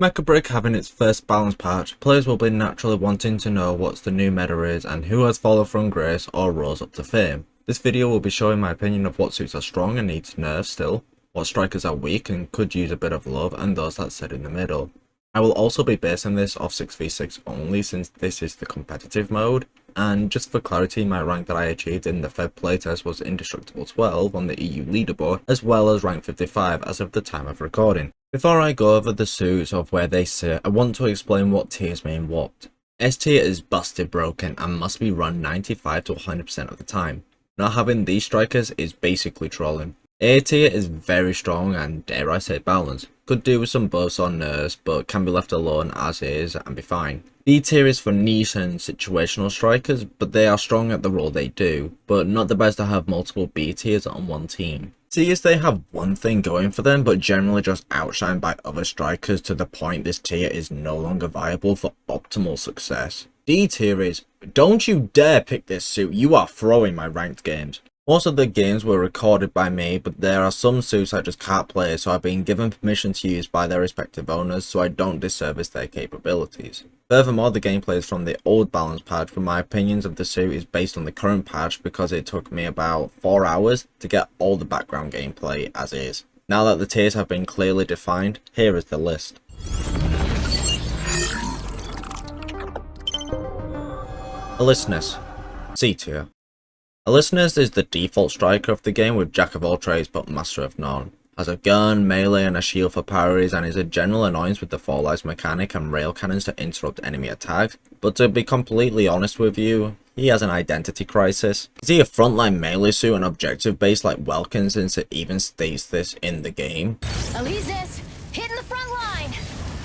MECHA BREAK having its first balance patch, players will be naturally wanting to know what the new meta is and who has fallen from grace or rose up to fame. This video will be showing my opinion of what suits are strong and need nerfs still, what strikers are weak and could use a bit of love, and those that sit in the middle. I will also be basing this off 6v6 only since this is the competitive mode, and just for clarity, my rank that I achieved in the Fed playtest was Indestructible 12 on the EU leaderboard, as well as rank 55 as of the time of recording. Before I go over the suits of where they sit, I want to explain what tiers mean what. S tier is busted broken and must be run 95 to 100% of the time. Not having these strikers is basically trolling. A tier is very strong and, dare I say, balanced. Could do with some buffs or nerfs, but can be left alone as is and be fine. B tier is for niche and situational strikers, but they are strong at the role they do, but not the best to have multiple B tiers on one team. Tiers they have one thing going for them, but generally just outshined by other strikers to the point this tier is no longer viable for optimal success. D tier is, don't you dare pick this suit, you are throwing my ranked games. Most of the games were recorded by me, but there are some suits I just can't play, so I've been given permission to use by their respective owners so I don't disservice their capabilities. Furthermore, the gameplay is from the old balance patch, but my opinions of the suit is based on the current patch because it took me about 4 hours to get all the background gameplay as is. Now that the tiers have been clearly defined, here is the list. Alysnes, C tier. Alysnes is the default striker of the game with jack of all trades but master of none. Has a gun, melee and a shield for parries, and is a general annoyance with the fall lives mechanic and rail cannons to interrupt enemy attacks, but to be completely honest with you, he has an identity crisis. Is he a frontline melee suit and objective based like Welkin since it even states this in the game? Alysnes, hitting the front line!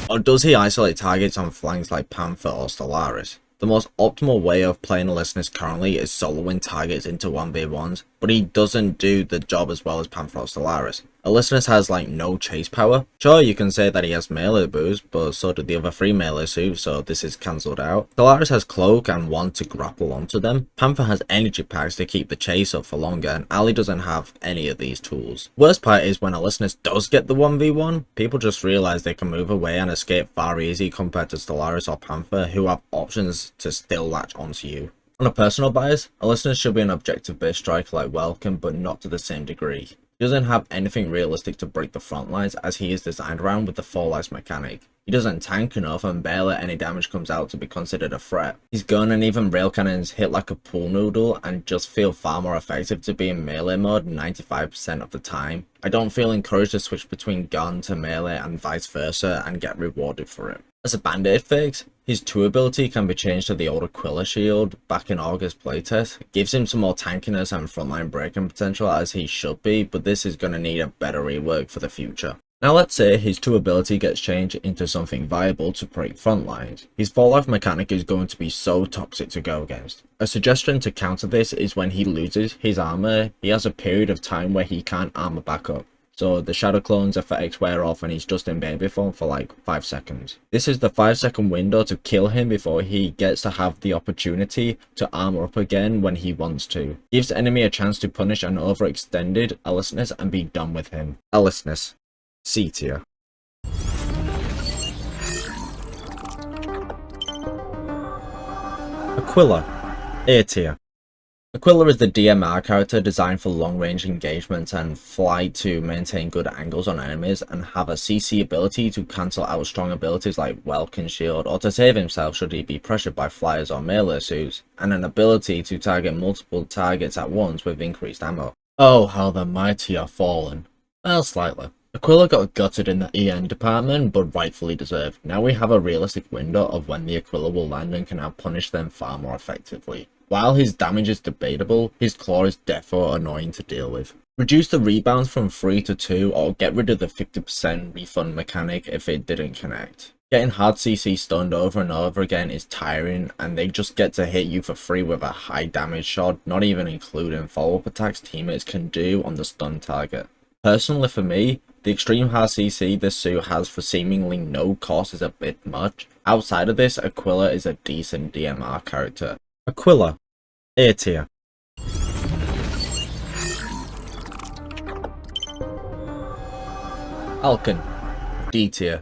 Or does he isolate targets on flanks like Panther or Stellaris? The most optimal way of playing Alysnes currently is soloing targets into 1v1s, but he doesn't do the job as well as Panther or Stellaris. Alysnes has like no chase power. Sure, you can say that he has melee boost, but so do the other 3 melee suits, so this is cancelled out. Stellaris has cloak and one to grapple onto them. Panther has energy packs to keep the chase up for longer, and Ali doesn't have any of these tools. Worst part is when Alysnes does get the 1v1, people just realise they can move away and escape far easy compared to Stellaris or Panther, who have options to still latch onto you. On a personal bias, Alysnes should be an objective based striker like Welkin, but not to the same degree. He doesn't have anything realistic to break the front lines as he is designed around with the fall lives mechanic. He doesn't tank enough and barely any damage comes out to be considered a threat. His gun and even rail cannons hit like a pool noodle and just feel far more effective to be in melee mode 95% of the time. I don't feel encouraged to switch between gun to melee and vice versa and get rewarded for it. As a band-aid fix, his 2 ability can be changed to the old Aquilla shield back in August playtest. It gives him some more tankiness and frontline breaking potential as he should be, but this is going to need a better rework for the future. Now let's say his 2 ability gets changed into something viable to break front lines. His fall life mechanic is going to be so toxic to go against. A suggestion to counter this is when he loses his armor, he has a period of time where he can't armor back up. So the shadow clone's effects wear off and he's just in baby form for like 5 seconds. This is the 5-second window to kill him before he gets to have the opportunity to armor up again when he wants to. Gives enemy a chance to punish an overextended Alysnes and be done with him. Alysnes, C tier. Aquilla, A tier. Aquilla is the DMR character designed for long-range engagements and flight to maintain good angles on enemies and have a CC ability to cancel out strong abilities like Welkin shield or to save himself should he be pressured by flyers or melee suits, and an ability to target multiple targets at once with increased ammo. Oh, how the mighty are fallen. Well, slightly. Aquilla got gutted in the EN department, but rightfully deserved. Now we have a realistic window of when the Aquilla will land and can now punish them far more effectively. While his damage is debatable, his claw is defo annoying to deal with. Reduce the rebounds from 3 to 2 or get rid of the 50% refund mechanic if it didn't connect. Getting hard CC stunned over and over again is tiring and they just get to hit you for free with a high damage shot, not even including follow-up attacks teammates can do on the stun target. Personally for me, the extreme hard CC this suit has for seemingly no cost is a bit much. Outside of this, Aquilla is a decent DMR character. Aquilla, A tier. Falcon, D tier.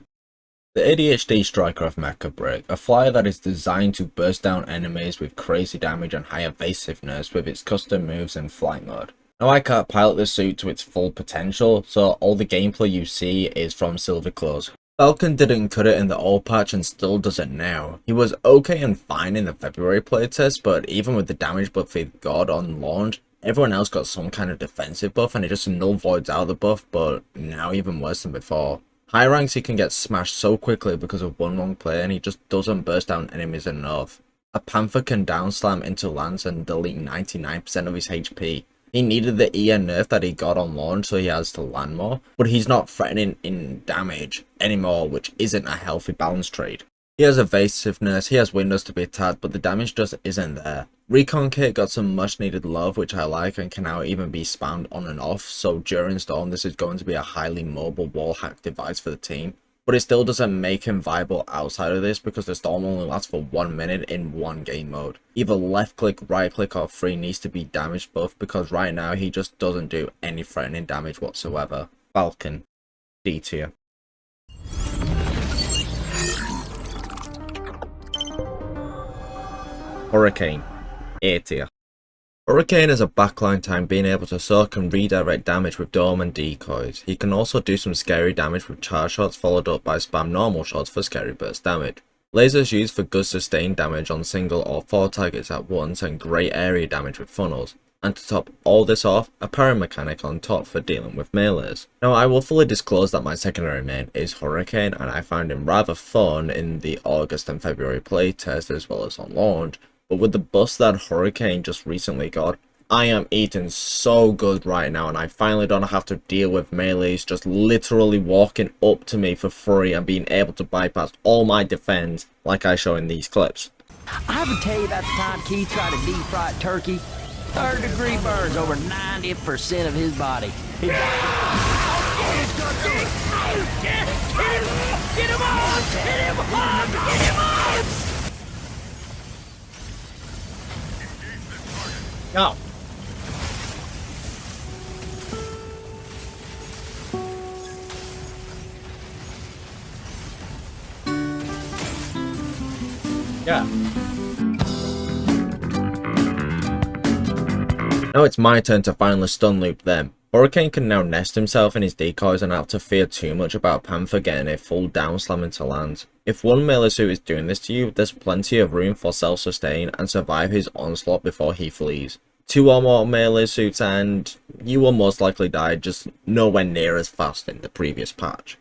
The ADHD striker of Mecha Break, a flyer that is designed to burst down enemies with crazy damage and high evasiveness with its custom moves and flight mode. Now I can't pilot this suit to its full potential, so all the gameplay you see is from Silver Claws. Falcon didn't cut it in the old patch and still doesn't now. He was okay and fine in the February playtest, but even with the damage buff he got on launch, everyone else got some kind of defensive buff and it just null voids out the buff, but now even worse than before. High ranks he can get smashed so quickly because of one wrong play and he just doesn't burst down enemies enough. A Panther can down slam into lands and delete 99% of his HP. He needed the EN nerf that he got on launch so he has to land more, but he's not threatening in damage anymore, which isn't a healthy balance trade. He has evasiveness, he has windows to be attacked, but the damage just isn't there. Recon Kit got some much needed love which I like and can now even be spammed on and off, so during Storm this is going to be a highly mobile wall hack device for the team. But it still doesn't make him viable outside of this because the Storm only lasts for 1 minute in one game mode. Either left click, right click or 3 needs to be damage buff because right now he just doesn't do any threatening damage whatsoever. Falcon, D tier. Hurricane, A tier. Hurricane has a backline time being able to soak and redirect damage with dome and decoys. He can also do some scary damage with charge shots followed up by spam normal shots for scary burst damage. Lasers used for good sustained damage on single or 4 targets at once and great area damage with funnels. And to top all this off, a parry mechanic on top for dealing with melees. Now I will fully disclose that my secondary main is Hurricane and I found him rather fun in the August and February playtest as well as on launch. But with the buffs that Hurricane just recently got, I am eating so good right now and I finally don't have to deal with melees just literally walking up to me for free and being able to bypass all my defense like I show in these clips. I ever tell you about the time Keith tried to deep fry turkey? 3rd-degree burns over 90% of his body. Get him on! No. Yeah. Now it's my turn to finally stun loop them. Hurricane can now nest himself in his decoys and not have to fear too much about Panther getting a full down slam into lands. If one melee suit is doing this to you, there's plenty of room for self-sustain and survive his onslaught before he flees. 2 or more melee suits and you will most likely die, just nowhere near as fast in the previous patch.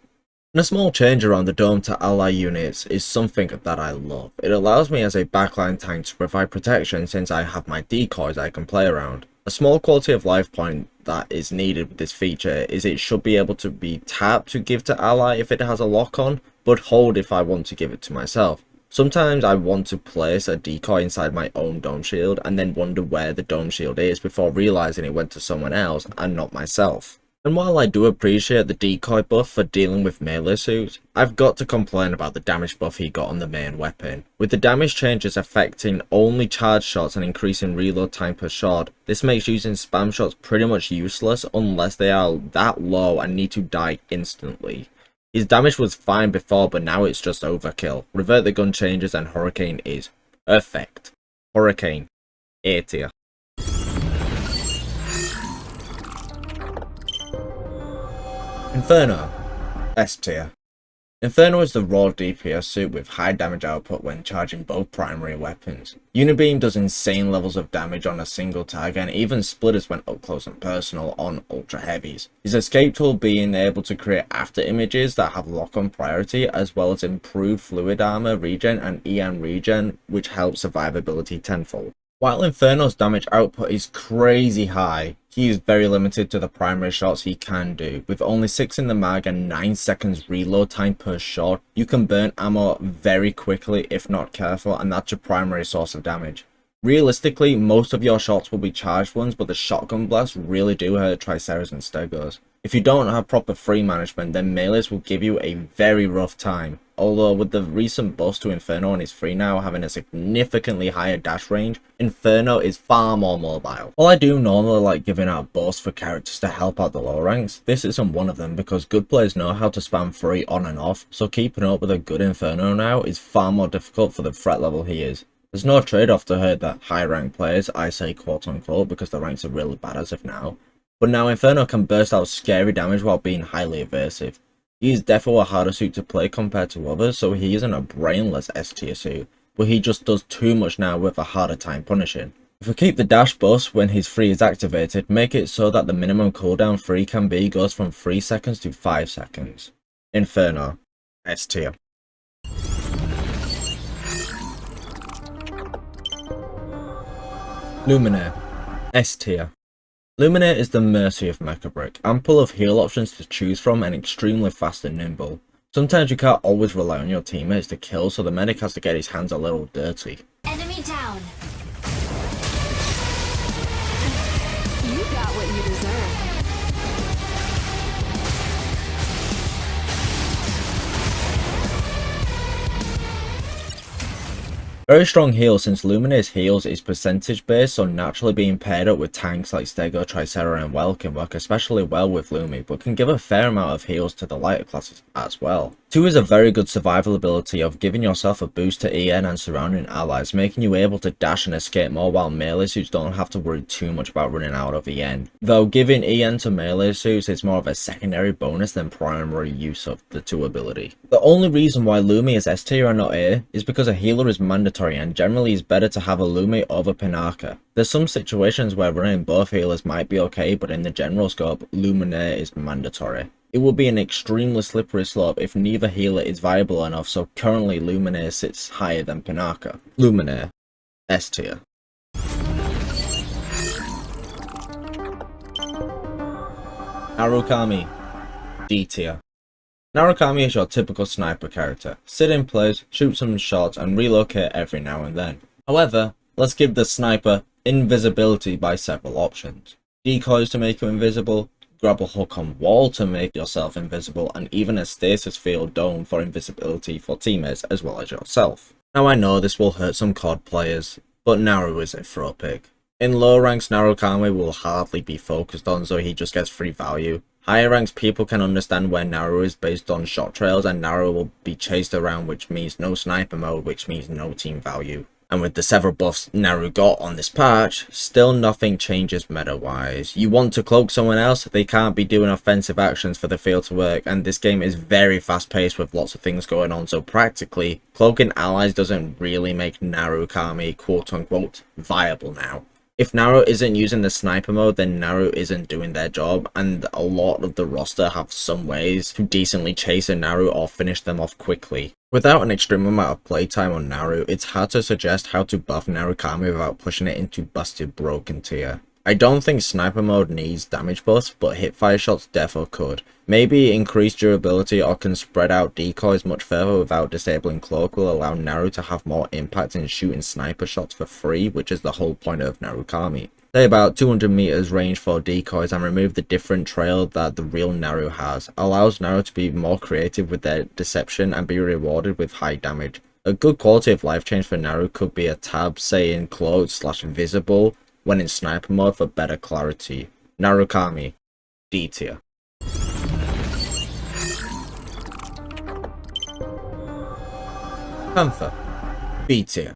And a small change around the dome to ally units is something that I love. It allows me as a backline tank to provide protection since I have my decoys I can play around. A small quality of life point that is needed with this feature is it should be able to be tapped to give to ally if it has a lock on, but hold if I want to give it to myself. Sometimes I want to place a decoy inside my own dome shield and then wonder where the dome shield is before realizing it went to someone else and not myself. And while I do appreciate the decoy buff for dealing with melee suits, I've got to complain about the damage buff he got on the main weapon. With the damage changes affecting only charge shots and increasing reload time per shot, this makes using spam shots pretty much useless unless they are that low and need to die instantly. His damage was fine before, but now it's just overkill. Revert the gun changes and Hurricane is perfect. Hurricane, A tier. Inferno, S tier. Inferno is the raw DPS suit with high damage output when charging both primary weapons. Unibeam does insane levels of damage on a single target and even splitters when up close and personal on ultra heavies. His escape tool being able to create after images that have lock on priority as well as improved fluid armor regen and EN regen which helps survivability tenfold. While Inferno's damage output is crazy high, he is very limited to the primary shots he can do. With only 6 in the mag and 9 seconds reload time per shot, you can burn ammo very quickly if not careful, and that's your primary source of damage. Realistically, most of your shots will be charged ones, but the shotgun blasts really do hurt Triceras and Stegos. If you don't have proper free management, then melees will give you a very rough time. although with the recent buffs to Inferno on his free now having a significantly higher dash range, Inferno is far more mobile. While I do normally like giving out buffs for characters to help out the lower ranks, this isn't one of them because good players know how to spam free on and off, so keeping up with a good Inferno now is far more difficult for the threat level he is. There's no trade-off to hurt that high rank players, I say quote unquote, because the ranks are really bad as of now. But now Inferno can burst out scary damage while being highly evasive. He is definitely a harder suit to play compared to others, so he isn't a brainless S tier suit, but he just does too much now with a harder time punishing. If we keep the dash buffs when his free is activated, make it so that the minimum cooldown free can be goes from 3 seconds to 5 seconds. Inferno, S tier. Luminae, S tier. Luminae is the mercy of Mecha Break, ample of heal options to choose from and extremely fast and nimble. Sometimes you can't always rely on your teammates to kill, so the medic has to get his hands a little dirty. Enemy down. You got what you deserve. Very strong heal since Luminae's heals is percentage based, so naturally being paired up with tanks like Stego, Tricera and Welkin work especially well with Lumi, but can give a fair amount of heals to the lighter classes as well. 2 is a very good survival ability of giving yourself a boost to EN and surrounding allies, making you able to dash and escape more while melee suits don't have to worry too much about running out of EN. Though giving EN to melee suits is more of a secondary bonus than primary use of the 2 ability. The only reason why Lumi is S tier and not A is because a healer is mandatory and generally is better to have a Lumi over Pinaka. There's some situations where running both healers might be okay, but in the general scope, Luminae is mandatory. It will be an extremely slippery slope if neither healer is viable enough, so currently Luminae sits higher than Pinaka. Luminae, S tier. Narukami, D tier. Narukami is your typical sniper character. Sit in place, shoot some shots and relocate every now and then. However, let's give the sniper invisibility by several options. Decoys to make you invisible, grab a hook on wall to make yourself invisible, and even a stasis field dome for invisibility for teammates as well as yourself. Now I know this will hurt some COD players, but Naru is a throw pick. In low ranks Narukami will hardly be focused on, so he just gets free value. Higher ranks people can understand where Naru is based on shot trails, and Naru will be chased around, which means no sniper mode, which means no team value. And with the several buffs Naru got on this patch, still nothing changes meta wise. You want to cloak someone else, they can't be doing offensive actions for the field to work, and this game is very fast paced with lots of things going on, so practically cloaking allies doesn't really make Narukami quote unquote viable now. If Naru isn't using the sniper mode, then Naru isn't doing their job, and a lot of the roster have some ways to decently chase a Naru or finish them off quickly. Without an extreme amount of playtime on Naru, it's hard to suggest how to buff Narukami without pushing it into busted broken tier. I don't think sniper mode needs damage buffs, but hipfire shots defo could. Maybe increased durability or can spread out decoys much further without disabling cloak will allow Naru to have more impact in shooting sniper shots for free, which is the whole point of Narukami. Say about 200 meters range for decoys and remove the different trail that the real Naru has. Allows Naru to be more creative with their deception and be rewarded with high damage. A good quality of life change for Naru could be a tab saying clothed/visible when in sniper mode for better clarity. Narukami, D tier. Panther, B tier.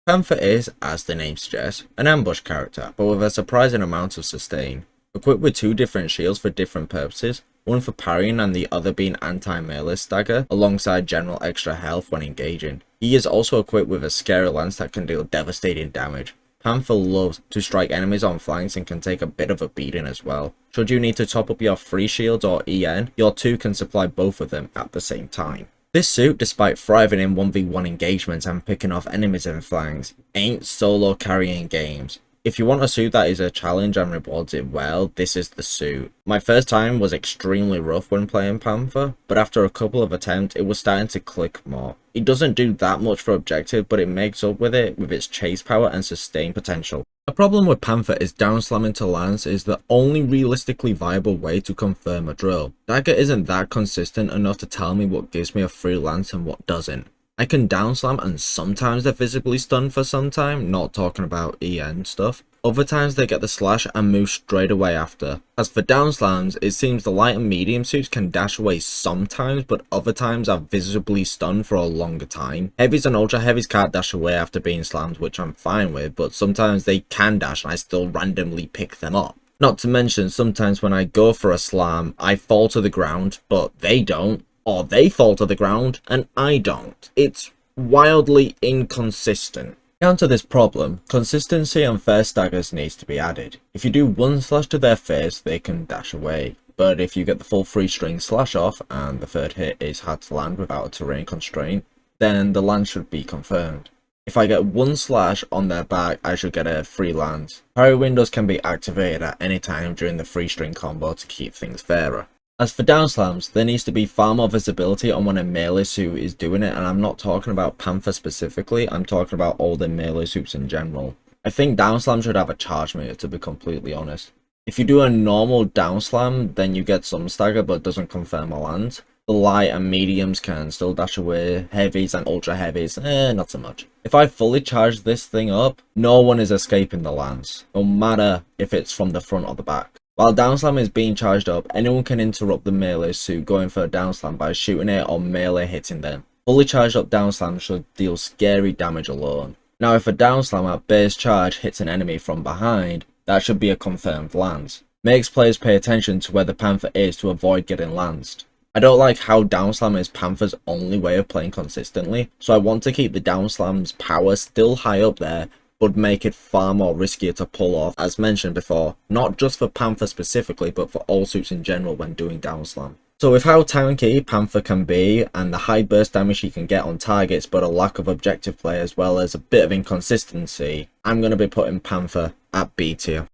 Panther is, as the name suggests, an ambush character, but with a surprising amount of sustain. Equipped with 2 different shields for different purposes, one for parrying and the other being anti-melee stagger, alongside general extra health when engaging. He is also equipped with a scary lance that can deal devastating damage. Panther loves to strike enemies on flanks and can take a bit of a beating as well. Should you need to top up your free shields or EN, your 2 can supply both of them at the same time. This suit, despite thriving in 1v1 engagements and picking off enemies in flanks, ain't solo carrying games. If you want a suit that is a challenge and rewards it well, this is the suit. My first time was extremely rough when playing Panther, but after a couple of attempts it was starting to click more. It doesn't do that much for objective, but it makes up with it with its chase power and sustain potential. A problem with Panther is down slamming to lance is the only realistically viable way to confirm a drill. Dagger isn't that consistent enough to tell me what gives me a free lance and what doesn't. I can down slam and sometimes they're visibly stunned for some time, not talking about EN stuff. Other times they get the slash and move straight away after. As for down slams, it seems the light and medium suits can dash away sometimes, but other times are visibly stunned for a longer time. Heavies and ultra heavies can't dash away after being slammed, which I'm fine with, but sometimes they can dash and I still randomly pick them up. Not to mention, sometimes when I go for a slam, I fall to the ground, but they don't. Or they fall to the ground and I don't. It's wildly inconsistent. Down to this problem, consistency and fair staggers needs to be added. If you do one slash to their face, they can dash away. But if you get the full 3-string slash off and the third hit is hard to land without a terrain constraint, then the land should be confirmed. If I get one slash on their back, I should get a free land. Parry windows can be activated at any time during the 3-string combo to keep things fairer. As for down slams, there needs to be far more visibility on when a melee suit is doing it, and I'm not talking about Panther specifically, I'm talking about all the melee suits in general. I think down slam should have a charge meter, to be completely honest. If you do a normal down slam, then you get some stagger but doesn't confirm a land. The light and mediums can still dash away, heavies and ultra heavies, not so much. If I fully charge this thing up, no one is escaping the lands, no matter if it's from the front or the back. While down slam is being charged up, anyone can interrupt the melee suit going for a down slam by shooting it or melee hitting them. Fully charged up down slam should deal scary damage alone. Now if a down slam at base charge hits an enemy from behind, that should be a confirmed lance. Makes players pay attention to where the Panther is to avoid getting lanced. I don't like how down slam is Panther's only way of playing consistently, so I want to keep the down slam's power still high up there, but make it far more riskier to pull off, as mentioned before, not just for Panther specifically, but for all suits in general when doing down slam. So with how tanky Panther can be, and the high burst damage he can get on targets, but a lack of objective play as well as a bit of inconsistency, I'm going to be putting Panther at B tier.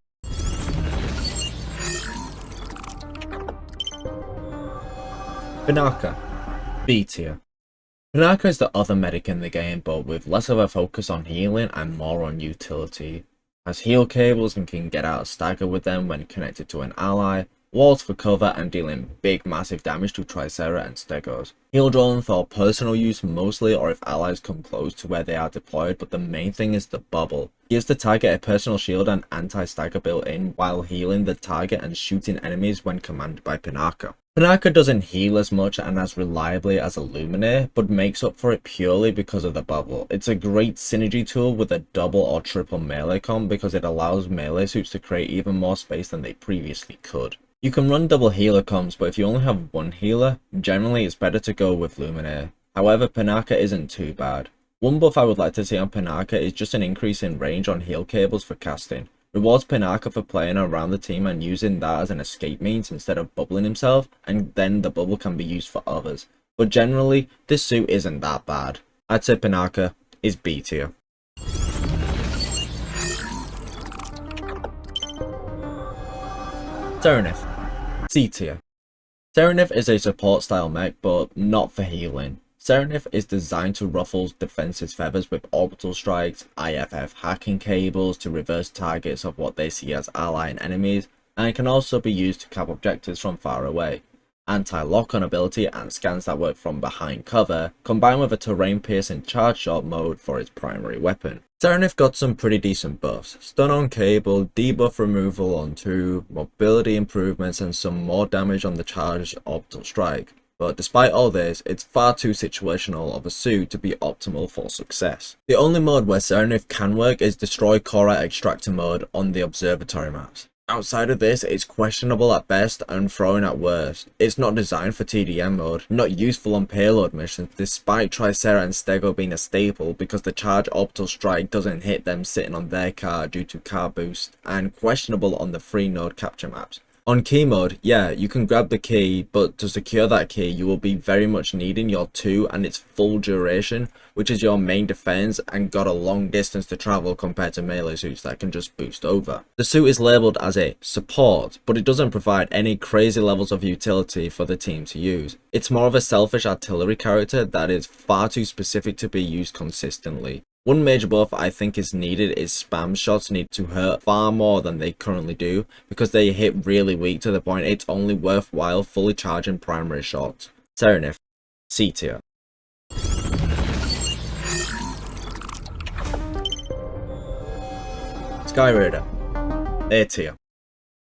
Pinaka, B tier. Pinaka is the other medic in the game, but with less of a focus on healing and more on utility. Has heal cables and can get out of stagger with them when connected to an ally, walls for cover and dealing big massive damage to Tricera and Stegos. Heal drone for personal use mostly, or if allies come close to where they are deployed, but the main thing is the bubble. Gives the target a personal shield and anti-stagger built in while healing the target and shooting enemies when commanded by Pinaka. Pinaka doesn't heal as much and as reliably as a Luminae, but makes up for it purely because of the bubble. It's a great synergy tool with a double or triple melee comp because it allows melee suits to create even more space than they previously could. You can run double healer comps, but if you only have one healer, generally it's better to go with Luminae. However, Pinaka isn't too bad. One buff I would like to see on Pinaka is just an increase in range on heal cables for casting. Rewards Pinaka for playing around the team and using that as an escape means instead of bubbling himself, and then the bubble can be used for others. But generally, this suit isn't that bad. I'd say Pinaka is B tier. Serenith, C tier. Serenith is a support style mech, but not for healing. Serenith is designed to ruffle defense's feathers with orbital strikes, IFF hacking cables to reverse targets of what they see as ally and enemies, and it can also be used to cap objectives from far away. Anti-lock-on ability and scans that work from behind cover, combined with a terrain-piercing charge shot mode for its primary weapon. Serenith got some pretty decent buffs: stun on cable, debuff removal on 2, mobility improvements and some more damage on the charged orbital strike. But despite all this, it's far too situational of a suit to be optimal for success. The only mode where Serenith can work is Destroy Core Extractor mode on the observatory maps. Outside of this, it's questionable at best and throwing at worst. It's not designed for TDM mode, not useful on payload missions despite Tricera and Stego being a staple because the charge orbital strike doesn't hit them sitting on their car due to car boost, and questionable on the 3-node capture maps. On key mode, yeah, you can grab the key, but to secure that key you will be very much needing your 2 and its full duration, which is your main defense and got a long distance to travel compared to melee suits that can just boost over. The suit is labelled as a support, but it doesn't provide any crazy levels of utility for the team to use. It's more of a selfish artillery character that is far too specific to be used consistently. One major buff I think is needed is spam shots need to hurt far more than they currently do, because they hit really weak to the point it's only worthwhile fully charging primary shots. Serenith, C tier. Skyraider, A tier.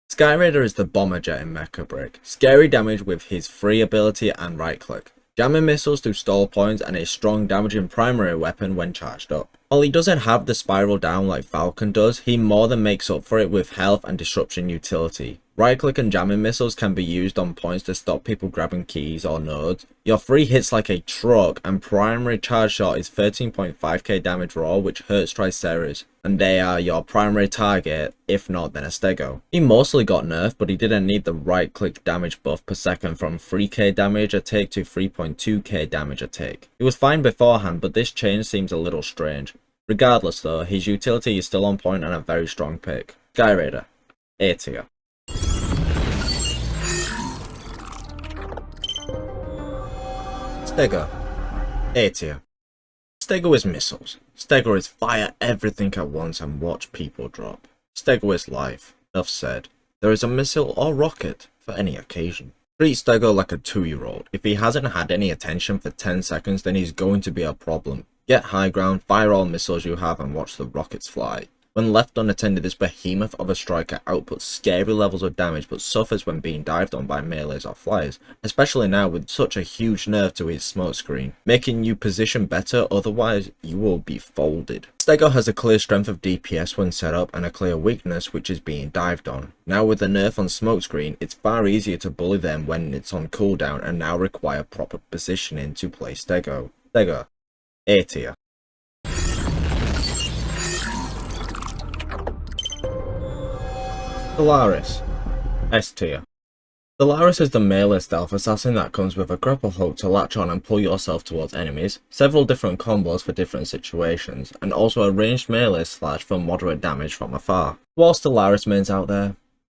Skyraider is the bomber jet in Mecha Break. Scary damage with his free ability and right click. Jamming missiles through stall points and a strong damaging primary weapon when charged up. While he doesn't have the spiral down like Falcon does, he more than makes up for it with health and disruption utility. Right click and jamming missiles can be used on points to stop people grabbing keys or nodes. Your free hits like a truck, and primary charge shot is 13.5k damage raw, which hurts Triceras, and they are your primary target, if not then a Stego. He mostly got nerfed, but he didn't need the right click damage buff per second from 3k damage a tick to 3.2k damage a tick. He was fine beforehand, but this change seems a little strange. Regardless though, his utility is still on point and a very strong pick. Skyraider, A tier. Stego, A tier. Stego is missiles. Stego is fire everything at once and watch people drop. Stego is life. Enough said. There is a missile or rocket for any occasion. Treat Stego like a 2-year-old. If he hasn't had any attention for 10 seconds, then he's going to be a problem. Get high ground, fire all missiles you have and watch the rockets fly. When left unattended, this behemoth of a striker outputs scary levels of damage but suffers when being dived on by melees or flyers, especially now with such a huge nerf to his smoke screen, making you position better, otherwise you will be folded. Stego has a clear strength of DPS when set up and a clear weakness, which is being dived on. Now with the nerf on smoke screen, it's far easier to bully them when it's on cooldown and now require proper positioning to play Stego. Stego, A tier. Stellaris, S tier. Stellaris is the melee stealth assassin that comes with a grapple hook to latch on and pull yourself towards enemies, several different combos for different situations, and also a ranged melee slash for moderate damage from afar. While Stellaris mains out there,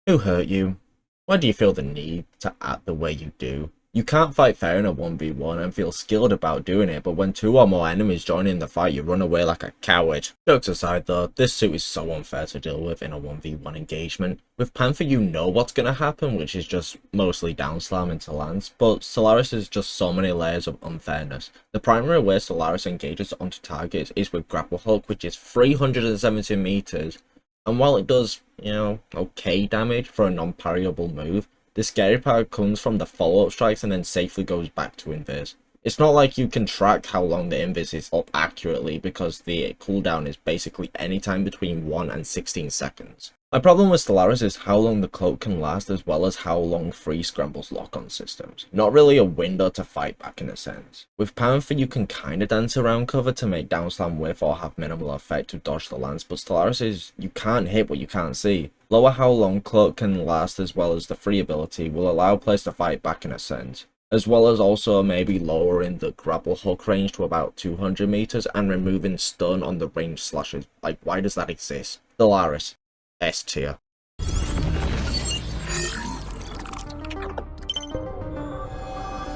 who hurt you? Why do you feel the need to act the way you do? You can't fight fair in a 1v1 and feel skilled about doing it, but when 2 or more enemies join in the fight, you run away like a coward. Jokes aside though, this suit is so unfair to deal with in a 1v1 engagement. With Panther you know what's gonna happen, which is just mostly down slam into lands, but Stellaris is just so many layers of unfairness. The primary way Stellaris engages onto targets is with grapple hook, which is 370 meters, and while it does, okay damage for a non-parryable move, the scary part comes from the follow-up strikes and then safely goes back to invis. It's not like you can track how long the invis is up accurately because the cooldown is basically anytime between 1 and 16 seconds. My problem with Stellaris is how long the cloak can last as well as how long free scrambles lock on systems. Not really a window to fight back in a sense. With Panther you can kinda dance around cover to make downslam whiff or have minimal effect to dodge the lance, but Stellaris is you can't hit what you can't see. Lower how long cloak can last as well as the free ability will allow players to fight back in a sense, as well as also maybe lowering the grapple hook range to about 200 meters and removing stun on the range slashes. Like, why does that exist? Stellaris, S tier.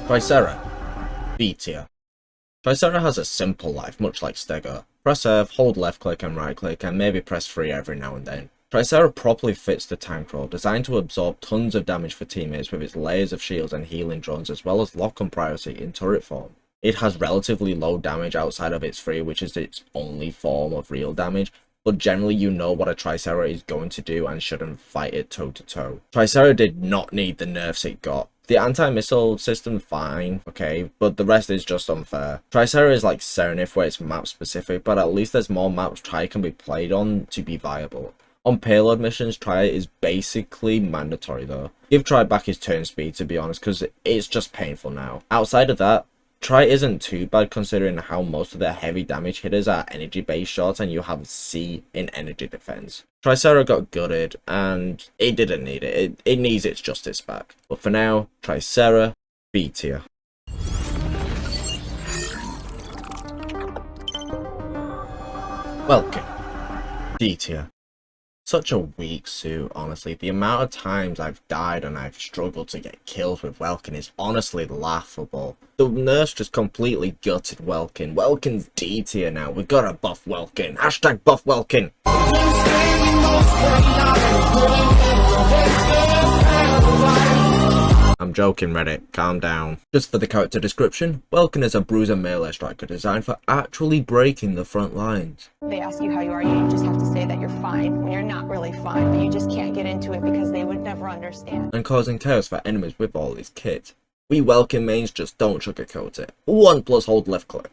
Tricera, B tier. Tricera has a simple life, much like Stego. Press F, hold left click and right click, and maybe press 3 every now and then. Tricera properly fits the tank role, designed to absorb tons of damage for teammates with its layers of shields and healing drones as well as lock-on priority in turret form. It has relatively low damage outside of its free, which is its only form of real damage, but generally you know what a Tricera is going to do and shouldn't fight it toe to toe. Tricera did not need the nerfs it got. The anti-missile system fine, okay, but the rest is just unfair. Tricera is like Serenith where it's map specific, but at least there's more maps Tri can be played on to be viable. On payload missions, Tri is basically mandatory though. Give Tri back his turn speed to be honest, because it's just painful now. Outside of that, Tri isn't too bad considering how most of their heavy damage hitters are energy based shots and you have C in energy defense. Tricera got gutted and it didn't need it. It needs its justice back. But for now, Tricera, B tier. Welkin, D tier. Such a weak suit, honestly. The amount of times I've died and I've struggled to get kills with Welkin is honestly laughable. The nerfs just completely gutted Welkin. Welkin's D tier now. We gotta buff Welkin. Hashtag buff Welkin. I'm joking, Reddit. Calm down. Just for the character description, Welkin is a bruiser melee striker designed for actually breaking the front lines. They ask you how you are, you just have to say that you're fine when you're not really fine, but you just can't get into it because they would never understand. And causing chaos for enemies with all his kit. We Welkin mains just don't sugarcoat it. 1+ hold left click.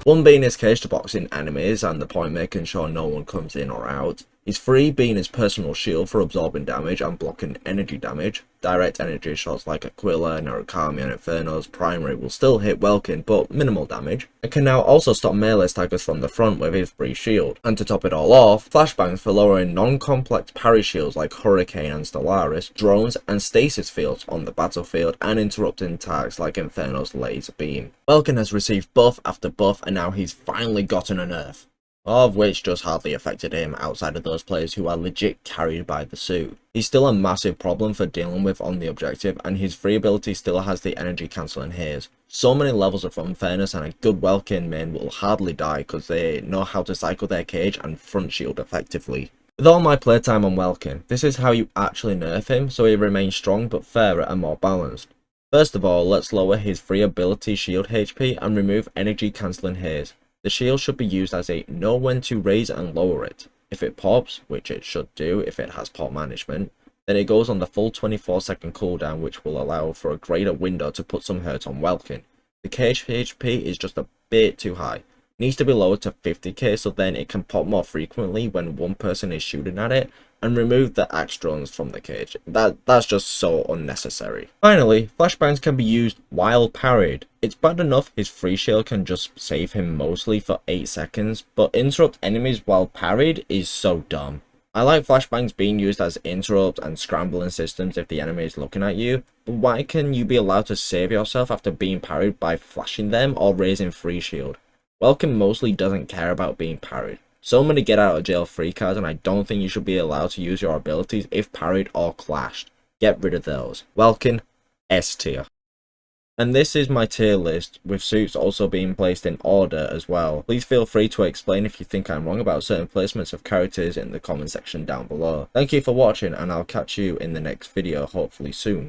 One being his cage to boxing enemies and the point making sure no one comes in or out. His 3 being his personal shield for absorbing damage and blocking energy damage. Direct energy shots like Aquilla, Narukami and Inferno's primary will still hit Welkin but minimal damage. It can now also stop melee staggers from the front with his 3 shield. And to top it all off, flashbangs for lowering non-complex parry shields like Hurricane and Stellaris, drones and stasis fields on the battlefield, and interrupting tags like Inferno's laser beam. Welkin has received buff after buff and now he's finally gotten a nerf. All of which just hardly affected him outside of those players who are legit carried by the suit. He's still a massive problem for dealing with on the objective, and his free ability still has the energy cancelling haze. So many levels of unfairness, and a good Welkin main will hardly die because they know how to cycle their cage and front shield effectively. With all my playtime on Welkin, this is how you actually nerf him so he remains strong but fairer and more balanced. First of all, let's lower his free ability shield HP and remove energy cancelling haze. The shield should be used as a know when to raise and lower it. If it pops, which it should do if it has pop management, then it goes on the full 24-second cooldown, which will allow for a greater window to put some hurt on Welkin. The cage HP is just a bit too high. It needs to be lowered to 50k so then it can pop more frequently when one person is shooting at it, and remove the axe drones from the cage. That's just so unnecessary. Finally, flashbangs can be used while parried. It's bad enough his free shield can just save him mostly for 8 seconds, but interrupt enemies while parried is so dumb. I like flashbangs being used as interrupt and scrambling systems if the enemy is looking at you, but why can you be allowed to save yourself after being parried by flashing them or raising free shield? Welkin mostly doesn't care about being parried. So many get out of jail free cards, and I don't think you should be allowed to use your abilities if parried or clashed. Get rid of those. Welkin, S tier. And this is my tier list, with suits also being placed in order as well. Please feel free to explain if you think I'm wrong about certain placements of characters in the comment section down below. Thank you for watching, and I'll catch you in the next video, hopefully soon.